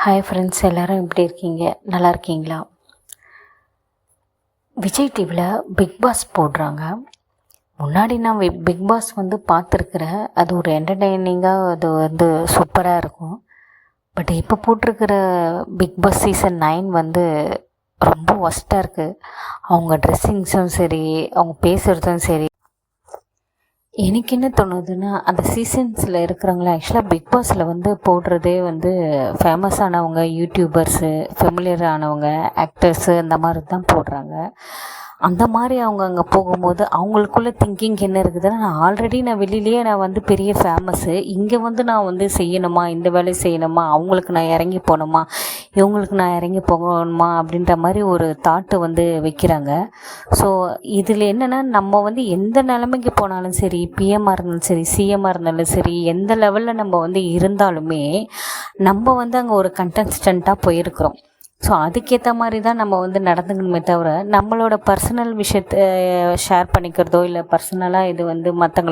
Hi friends, எல்லோரும் எப்படி இருக்கீங்க? நல்லா இருக்கீங்களா? விஜய் டிவியில் பிக் பாஸ் போடுறாங்க. முன்னாடி நான் பிக் பாஸ் பார்த்துருக்குறேன். அது ஒரு என்டர்டெய்னிங்காக அது சூப்பராக இருக்கும். பட் இப்போ போட்டிருக்கிற பிக் பாஸ் சீசன் 9 ரொம்ப ஒஸ்ட்டாக இருக்குது. அவங்க ட்ரெஸ்ஸிங்ஸும் சரி, அவங்க பேசுகிறதும் சரி. எனக்கு என்ன தோணுதுன்னா, அந்த சீசன்ஸில் இருக்கிறவங்கள ஆக்சுவலாக பிக் பாஸில் போடுறதே ஃபேமஸ் ஆனவங்க, யூடியூபர்ஸு, ஃபெமிலியர் ஆனவங்க, ஆக்டர்ஸு அந்த மாதிரி தான் போடுறாங்க. அந்த மாதிரி அவங்க அங்கே போகும்போது அவங்களுக்குள்ள திங்கிங் என்ன இருக்குதுன்னா, நான் வெளியிலேயே பெரிய ஃபேமஸ்ஸு, இங்கே நான் செய்யணுமா, இந்த வேலையை செய்யணுமா, அவங்களுக்கு நான் இறங்கி போகணுமா, இவங்களுக்கு நான் இறங்கி போகணுமா அப்படின்ற மாதிரி ஒரு தாட்டு வைக்கிறாங்க. ஸோ இதில் என்னென்னா, நம்ம எந்த நிலைமைக்கு போனாலும் சரி, பிஎம்மாக இருந்தாலும் சரி, சிஎம்மாக இருந்தாலும் சரி, எந்த லெவலில் நம்ம இருந்தாலுமே நம்ம அங்கே ஒரு கண்டஸ்டண்ட்டாக போயிருக்கிறோம். ஸோ அதுக்கேற்ற மாதிரி தான் நம்ம நடந்துக்கணுமே தவிர, நம்மளோட பர்சனல் விஷயத்தை ஷேர் பண்ணிக்கிறதோ இல்லை பர்சனலாக இது மற்றவங்கள